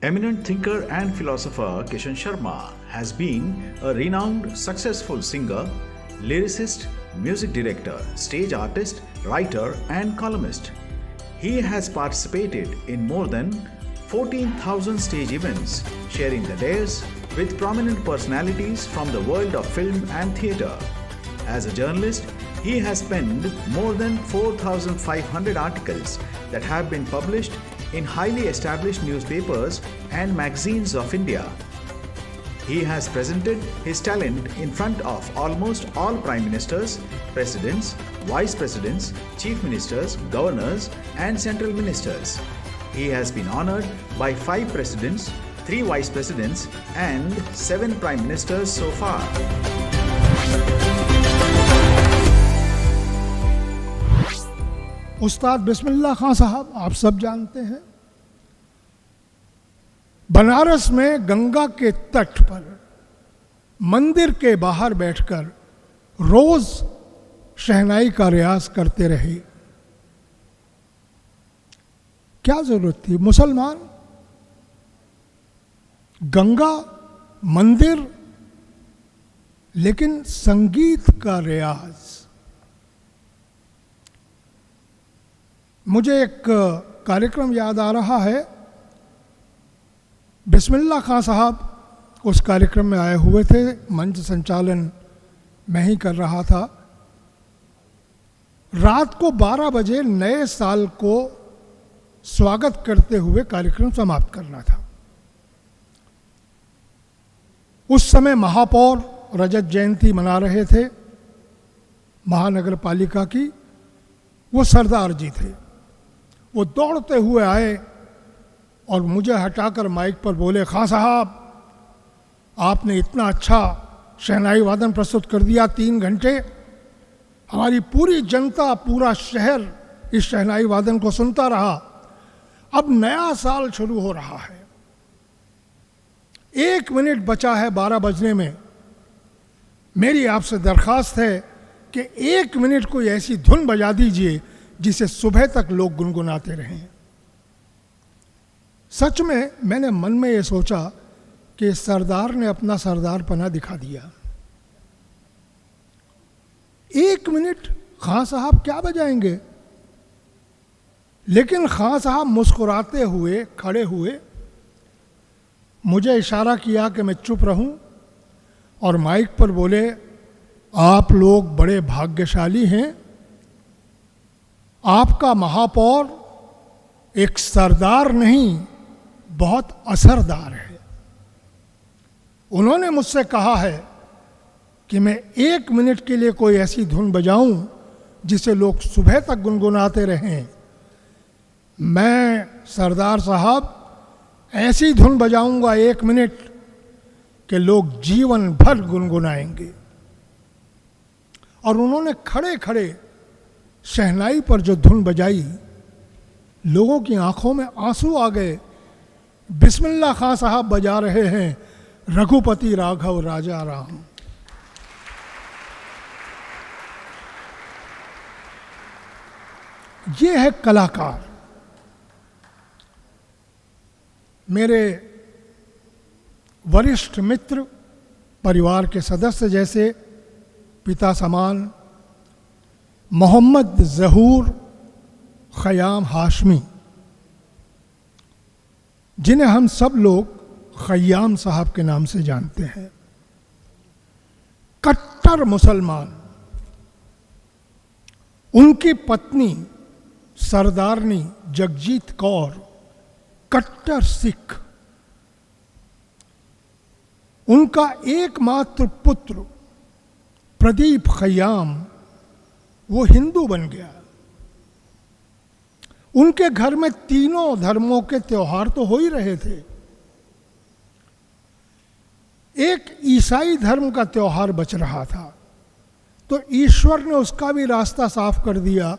Eminent thinker and philosopher Kishan Sharma has been a renowned, successful singer, lyricist, music director, stage artist, writer, and columnist. He has participated in more than 14,000 stage events, sharing the dais with prominent personalities from the world of film and theatre. As a journalist, he has penned more than 4,500 articles that have been published in highly established newspapers and magazines of India. He has presented his talent in front of almost all prime ministers, presidents, vice presidents, chief ministers, governors, and central ministers. He has been honored by 5 presidents, 3 vice presidents, and 7 prime ministers so far. उस्ताद बिस्मिल्लाह खां साहब आप सब जानते हैं, बनारस में गंगा के तट पर मंदिर के बाहर बैठकर रोज शहनाई का रियाज करते रहे। क्या जरूरत थी? मुसलमान, गंगा, मंदिर, लेकिन संगीत का रियाज। मुझे एक कार्यक्रम याद आ रहा है, बिस्मिल्लाह खां साहब उस कार्यक्रम में आए हुए थे, मंच संचालन मैं ही कर रहा था। रात को 12 बजे नए साल को स्वागत करते हुए कार्यक्रम समाप्त करना था। उस समय महापौर रजत जयंती मना रहे थे महानगर पालिका की, वो सरदार जी थे। वो दौड़ते हुए आए और मुझे हटाकर माइक पर बोले, खां साहब आपने इतना अच्छा शहनाई वादन प्रस्तुत कर दिया, 3 घंटे हमारी पूरी जनता, पूरा शहर इस शहनाई वादन को सुनता रहा। अब नया साल शुरू हो रहा है, 1 मिनट बचा है 12 बजने में। मेरी आपसे दरखास्त है कि 1 मिनट कोई ऐसी धुन बजा दीजिए जिसे सुबह तक लोग गुनगुनाते रहें। सच में मैंने मन में ये सोचा कि सरदार ने अपना सरदारपना दिखा दिया। 1 मिनट खां साहब क्या बजाएंगे? लेकिन खां साहब मुस्कुराते हुए खड़े हुए, मुझे इशारा किया कि मैं चुप रहूं और माइक पर बोले, आप लोग बड़े भाग्यशाली हैं, आपका महापौर एक सरदार नहीं, बहुत असरदार है। उन्होंने मुझसे कहा है कि मैं 1 मिनट के लिए कोई ऐसी धुन बजाऊं जिसे लोग सुबह तक गुनगुनाते रहें। मैं सरदार साहब ऐसी धुन बजाऊंगा 1 मिनट कि लोग जीवन भर गुनगुनाएंगे। और उन्होंने खड़े खड़े शहनाई पर जो धुन बजाई, लोगों की आंखों में आंसू आ गए। बिस्मिल्लाह खां साहब बजा रहे हैं, रघुपति राघव राजा राम। ये है कलाकार। मेरे वरिष्ठ मित्र, परिवार के सदस्य जैसे पिता समान मोहम्मद ज़हूर ख़याम हाशमी, जिन्हें हम सब लोग ख़याम साहब के नाम से जानते हैं, कट्टर मुसलमान। उनकी पत्नी सरदारनी जगजीत कौर कट्टर सिख। उनका एकमात्र पुत्र प्रदीप ख़याम वो हिंदू बन गया। उनके घर में तीनों धर्मों के त्योहार तो हो ही रहे थे। एक ईसाई धर्म का त्योहार बच रहा था, तो ईश्वर ने उसका भी रास्ता साफ कर दिया।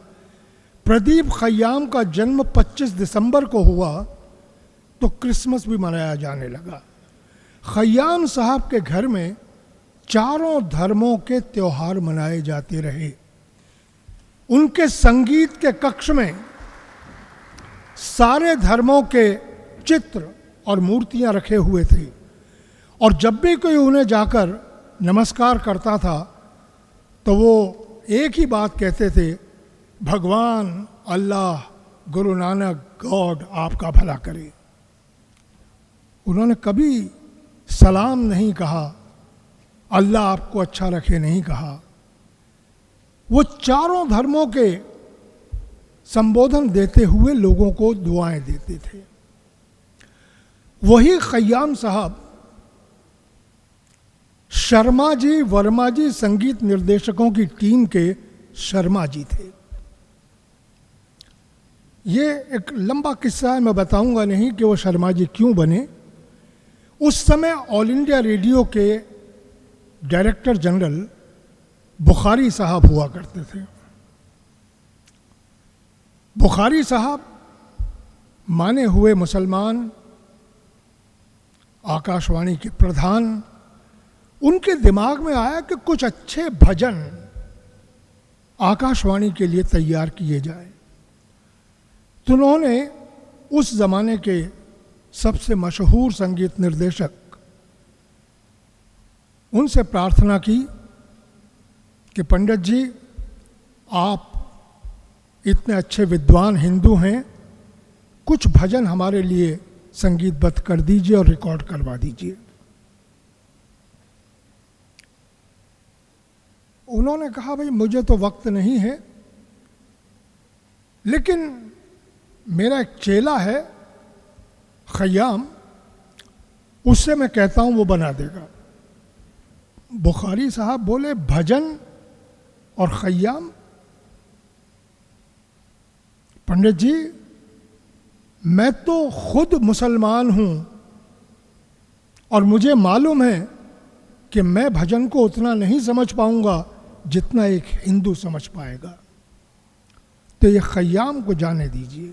प्रदीप ख़याम का जन्म 25 दिसंबर को हुआ, तो क्रिसमस भी मनाया जाने लगा। ख़याम साहब के घर में चारों धर्मों के त्योहार मनाए जाते रहे। उनके संगीत के कक्ष में सारे धर्मों के चित्र और मूर्तियां रखे हुए थे, और जब भी कोई उन्हें जाकर नमस्कार करता था तो वो एक ही बात कहते थे, भगवान, अल्लाह, गुरु नानक, गॉड आपका भला करे। उन्होंने कभी सलाम नहीं कहा, अल्लाह आपको अच्छा रखे नहीं कहा। वो चारों धर्मों के संबोधन देते हुए लोगों को दुआएं देते थे। वही खय्याम साहब शर्मा जी, वर्मा जी संगीत निर्देशकों की टीम के शर्मा जी थे। ये एक लंबा किस्सा है, मैं बताऊंगा नहीं कि वो शर्मा जी क्यों बने। उस समय ऑल इंडिया रेडियो के डायरेक्टर जनरल बुखारी साहब हुआ करते थे। बुखारी साहब माने हुए मुसलमान, आकाशवाणी के प्रधान। उनके दिमाग में आया कि कुछ अच्छे भजन आकाशवाणी के लिए तैयार किए जाए। तो उन्होंने उस जमाने के सबसे मशहूर संगीत निर्देशक, उनसे प्रार्थना की कि पंडित जी, आप इतने अच्छे विद्वान हिंदू हैं, कुछ भजन हमारे लिए संगीतबद्ध कर दीजिए और रिकॉर्ड करवा दीजिए। उन्होंने कहा, भाई मुझे तो वक्त नहीं है, लेकिन मेरा एक चेला है खय्याम, उससे मैं कहता हूं वो बना देगा। बुखारी साहब बोले, भजन और खय्याम? पंडित जी, मैं तो खुद मुसलमान हूं और मुझे मालूम है कि मैं भजन को उतना नहीं समझ पाऊंगा जितना एक हिंदू समझ पाएगा, तो ये खय्याम को जाने दीजिए।